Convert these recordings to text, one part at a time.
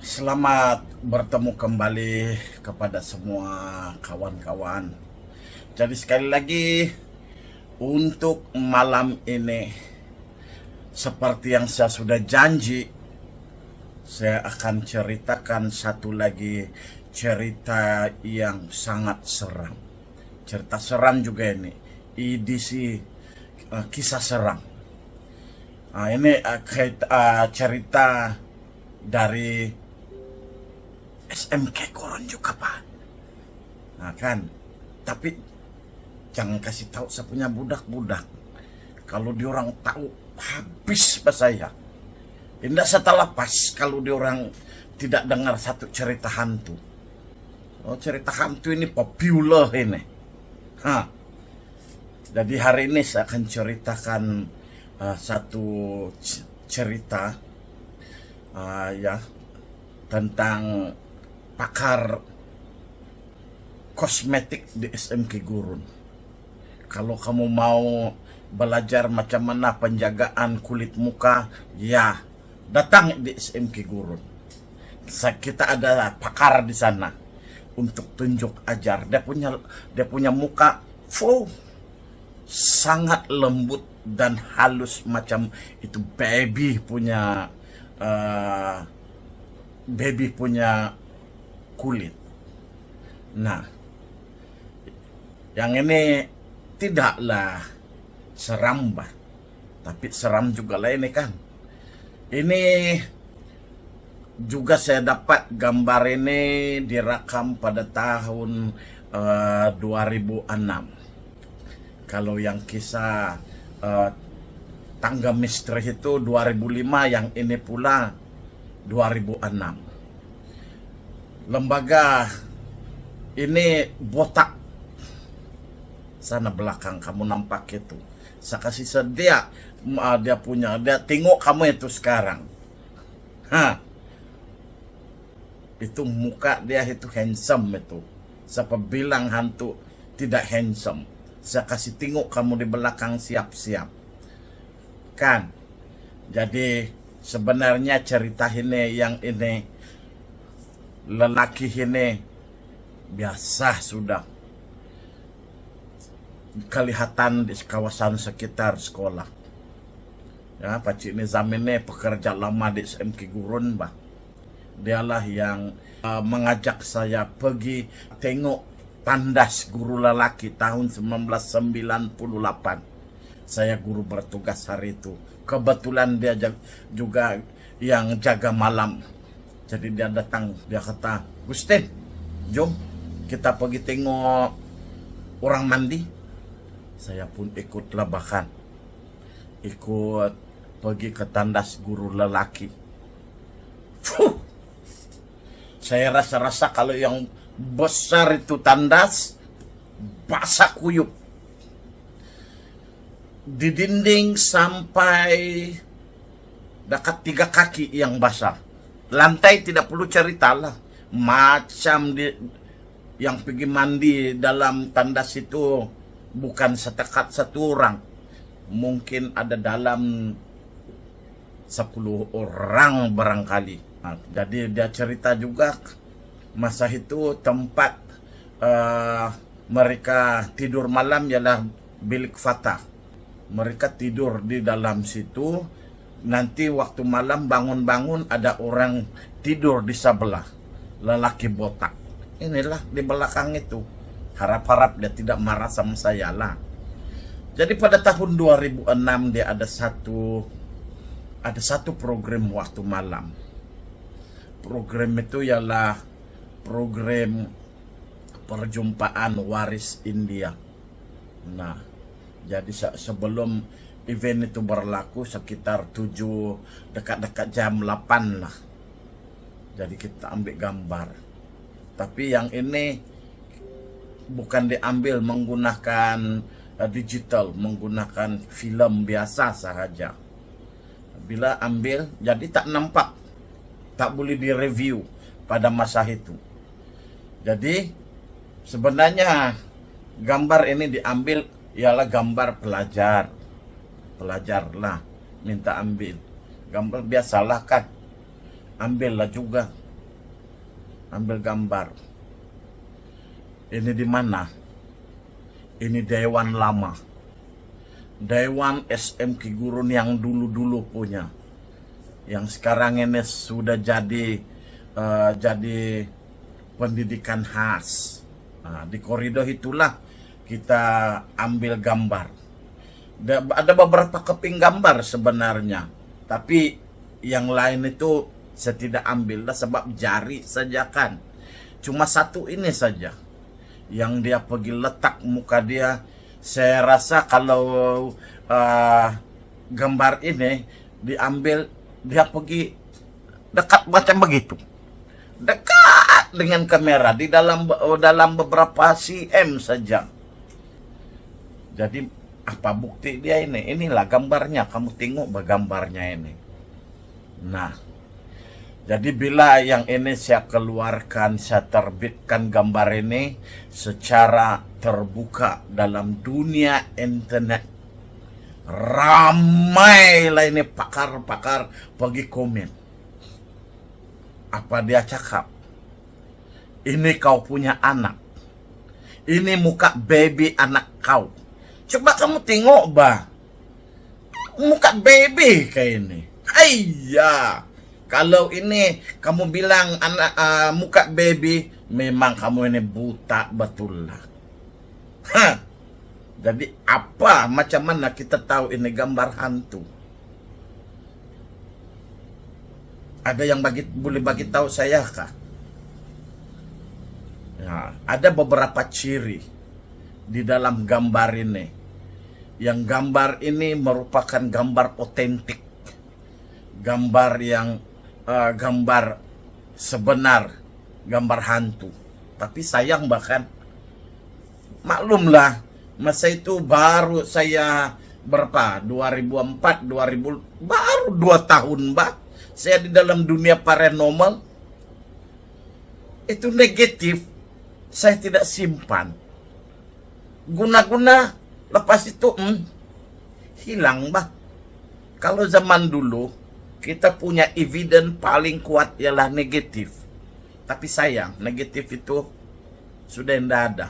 Selamat bertemu kembali kepada semua kawan-kawan. Jadi sekali lagi untuk malam ini, seperti yang saya sudah janji, saya akan ceritakan satu lagi cerita yang sangat seram. Cerita seram juga ini, edisi kisah seram. Ini cerita dari SMK Gurun juga, Pak. Nah kan, tapi jangan kasih tahu saya punya budak-budak. Kalau diorang tahu, habis pas saya. Tidak saya lepas kalau diorang tidak dengar satu cerita hantu. Oh, cerita hantu ini populer ini. Jadi hari ini saya akan ceritakan satu cerita ya tentang pakar kosmetik di SMK Gurun. Kalau kamu mau belajar macam mana penjagaan kulit muka, ya datang di SMK Gurun. Kita ada pakar di sana untuk tunjuk ajar. Dia punya muka sangat lembut dan halus macam itu baby punya kulit. Nah, yang ini tidaklah seram, bah, tapi seram juga lah ini kan. Ini juga saya dapat gambar ini direkam pada tahun 2006. Kalau yang kisah tangga misteri itu 2005, yang ini pula 2006. Lembaga ini botak. Sana belakang kamu nampak itu. Saya kasih sedia dia punya. Dia tengok kamu itu sekarang. Itu muka dia itu handsome itu. Siapa bilang hantu tidak handsome? Saya kasih tengok kamu di belakang siap-siap. Kan? Jadi sebenarnya cerita ini yang ini lelaki ini biasa sudah kelihatan di kawasan sekitar sekolah. Ya, Pakcik Nizam ini pekerja lama di SMK Gurun, bah. Dialah yang mengajak saya pergi tengok tandas guru lelaki tahun 1998. Saya guru bertugas hari itu. Kebetulan dia juga yang jaga malam. Jadi dia datang, dia kata, "Gustin, jom kita pergi tengok orang mandi." Saya pun ikutlah, bahkan ikut pergi ke tandas guru lelaki. Saya rasa-rasa kalau yang besar itu tandas, basah kuyup. Di dinding sampai dekat 3 kaki yang basah. Lantai tidak perlu cerita lah. Macam yang pergi mandi dalam tandas itu bukan setekat 1 orang. Mungkin ada dalam 10 orang barangkali. Nah, jadi dia cerita juga masa itu tempat mereka tidur malam ialah bilik fatah. Mereka tidur di dalam situ. Nanti waktu malam bangun-bangun ada orang tidur di sebelah. Lelaki botak. Inilah di belakang itu. Harap-harap dia tidak marah sama saya lah. Jadi pada tahun 2006 dia ada satu program waktu malam. Program itu ialah program perjumpaan waris India. Nah, jadi sebelum event itu berlaku sekitar 7, dekat-dekat jam 8 lah. Jadi kita ambil gambar. Tapi yang ini bukan diambil menggunakan digital, menggunakan film biasa sahaja. Bila ambil, jadi tak nampak, tak boleh direview pada masa itu. Jadi sebenarnya gambar ini diambil ialah gambar pelajar. Pelajar lah minta ambil. Gambar biasalah kan. Ambillah juga. ambil gambar. Ini di mana? Ini Dewan lama. Dewan SMK Gurun yang dulu-dulu punya. Yang sekarang ini sudah jadi pendidikan khas. Nah, di koridor itulah kita ambil gambar. Ada beberapa keping gambar sebenarnya, tapi yang lain itu saya tidak ambil lah sebab jari saja kan. Cuma satu ini saja yang dia pergi letak muka dia. Saya rasa kalau gambar ini diambil, dia pergi dekat macam begitu, dekat dengan kamera di dalam beberapa cm saja. Jadi apa bukti dia ini? Inilah gambarnya, kamu tengok gambarnya ini. Nah, jadi bila yang ini saya keluarkan, saya terbitkan gambar ini secara terbuka dalam dunia internet, ramailah ini pakar-pakar pergi komen. Apa dia cakap? Ini kau punya anak. Ini muka baby anak kau. Coba kamu tengok bah, muka baby kayak ini. Ayah, kalau ini kamu bilang anak muka baby, memang kamu ini buta betul lah. Hah. Jadi apa, macam mana kita tahu ini gambar hantu? Ada yang boleh bagi tahu saya kah? Ya, ada beberapa ciri di dalam gambar ini. Yang gambar ini merupakan gambar otentik, gambar yang gambar sebenar, gambar hantu. Tapi sayang bahkan, maklumlah, masa itu baru saya berapa? 2004, 2000, baru 2 tahun bah. Saya di dalam dunia paranormal. Itu negatif, saya tidak simpan. Guna-guna, lepas itu hilang bah. Kalau zaman dulu kita punya evidence paling kuat ialah negatif. Tapi sayang, negatif itu sudah tidak ada.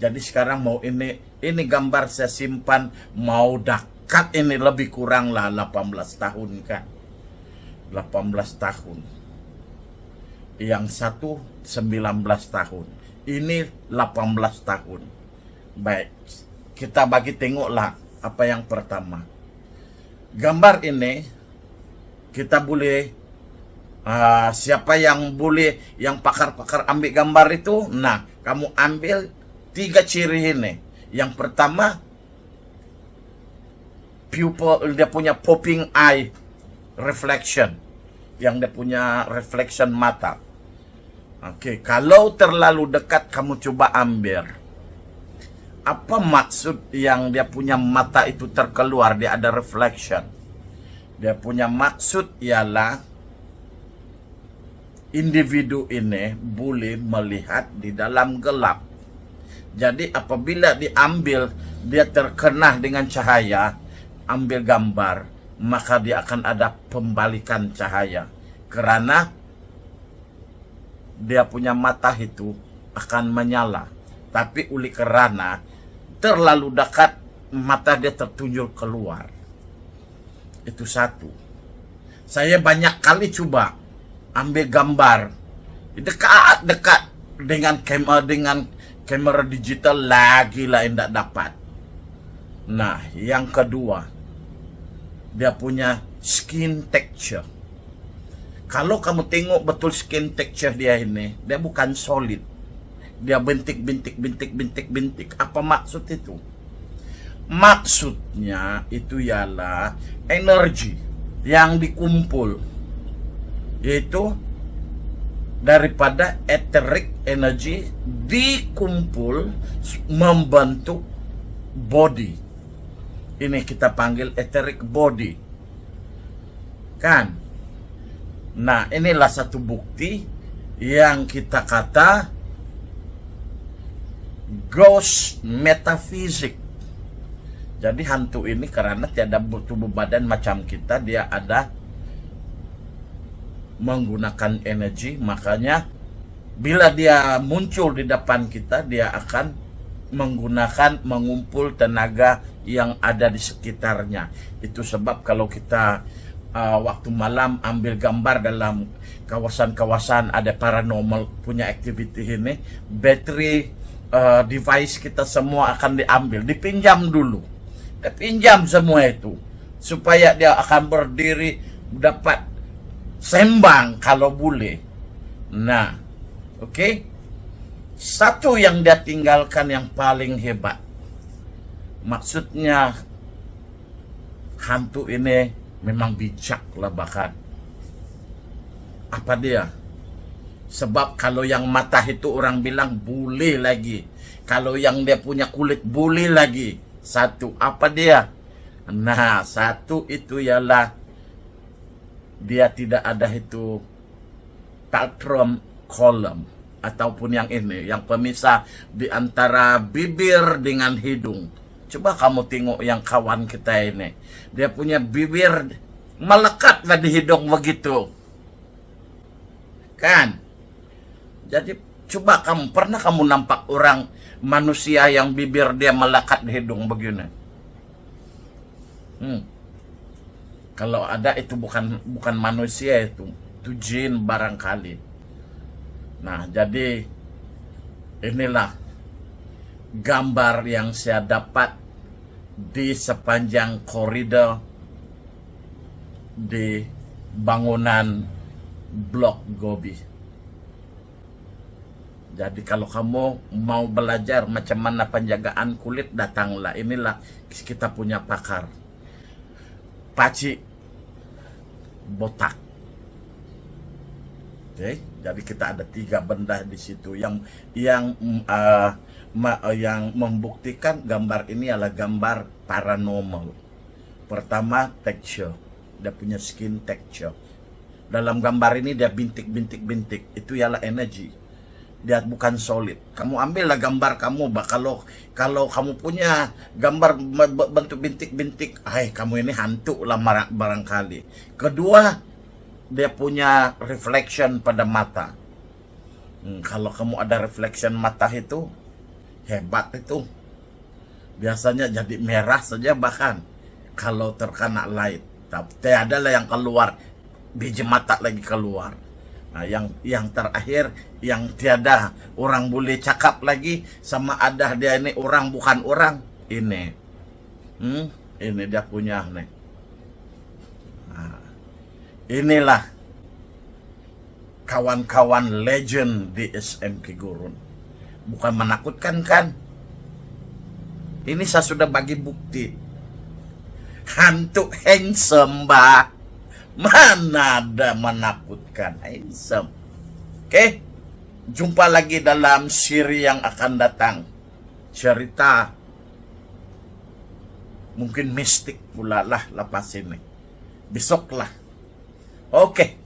Jadi sekarang mau ini gambar saya simpan, mau dekat ini lebih kurang lah 18 tahun kan. 18 tahun. Yang satu 19 tahun. Ini 18 tahun. Baik, kita bagi tengoklah apa yang pertama. Gambar ini kita boleh siapa yang boleh, yang pakar-pakar ambil gambar itu, nah kamu ambil 3 ciri ini. Yang pertama, pupil, dia punya popping eye reflection, yang dia punya reflection mata. Oke, kalau terlalu dekat kamu coba ambil. Apa maksud yang dia punya mata itu terkeluar, dia ada reflection? Dia punya maksud ialah individu ini boleh melihat di dalam gelap. Jadi apabila diambil, dia terkena dengan cahaya, ambil gambar, maka dia akan ada pembalikan cahaya. Kerana dia punya mata itu akan menyala. Tapi oleh kerana terlalu dekat, mata dia tertunjuk keluar. Itu satu. Saya banyak kali coba ambil gambar dekat-dekat dengan kamera digital, lagi lah tidak dapat. Nah, yang kedua, dia punya skin texture. Kalau kamu tengok betul skin texture dia ini, dia bukan solid. Dia bintik. Apa maksud itu? Maksudnya itu ialah energi yang dikumpul, yaitu daripada etheric energy dikumpul membentuk body. Ini kita panggil etheric body, kan? Nah, inilah satu bukti yang kita kata ghost metaphysics. Jadi hantu ini karena tiada tubuh badan macam kita, dia ada menggunakan energi, makanya Bila dia muncul di depan kita, dia akan mengumpul tenaga yang ada di sekitarnya. Itu sebab kalau kita waktu malam ambil gambar dalam kawasan-kawasan ada paranormal punya activity ini, battery device kita semua akan diambil, dipinjam dulu. Dipinjam semua itu supaya dia akan berdiri, dapat sembang kalau boleh. Nah, oke. Satu yang dia tinggalkan yang paling hebat. Maksudnya hantu ini memang bijak lah bahkan. Apa dia? Sebab kalau yang mata itu orang bilang bule lagi. Kalau yang dia punya kulit bule lagi. Satu, apa dia? Nah, satu itu ialah dia tidak ada itu patrum column ataupun yang ini, yang pemisah di antara bibir dengan hidung. Coba kamu tengok yang kawan kita ini, dia punya bibir melekatlah di hidung begitu, kan? Jadi coba kamu, pernah kamu nampak orang manusia yang bibir dia melekat di hidung begini? Kalau ada itu bukan manusia, itu jin barangkali. Nah, jadi inilah gambar yang saya dapat di sepanjang koridor di bangunan Blok Gobi. Jadi kalau kamu mau belajar macam mana penjagaan kulit, datanglah. Inilah kita punya pakar. Paci botak. Oke, jadi kita ada 3 benda di situ yang membuktikan gambar ini adalah gambar paranormal. Pertama, texture. Dia punya skin texture. Dalam gambar ini dia bintik-bintik-bintik. Itu ialah energi. Dia bukan solid. Kamu ambillah gambar kamu, kalau kamu punya gambar bentuk bintik-bintik, kamu ini hantu lah barangkali. Kedua, dia punya reflection pada mata. Kalau kamu ada reflection mata itu, hebat itu. Biasanya jadi merah saja bahkan kalau terkena light. Tapi tiada lah yang keluar, biji mata lagi keluar. Nah, yang terakhir, yang tiada orang boleh cakap lagi sama ada dia ini orang bukan orang. Ini dia punya nih. Inilah kawan-kawan legend di SMK Gurun. Bukan menakutkan kan? Ini saya sudah bagi bukti. Hantu handsome, Mbak. Mana ada menakutkan, handsome. Oke? Jumpa lagi dalam siri yang akan datang. Cerita mungkin mistik pula lah lepas ini. Besok lah. Oke.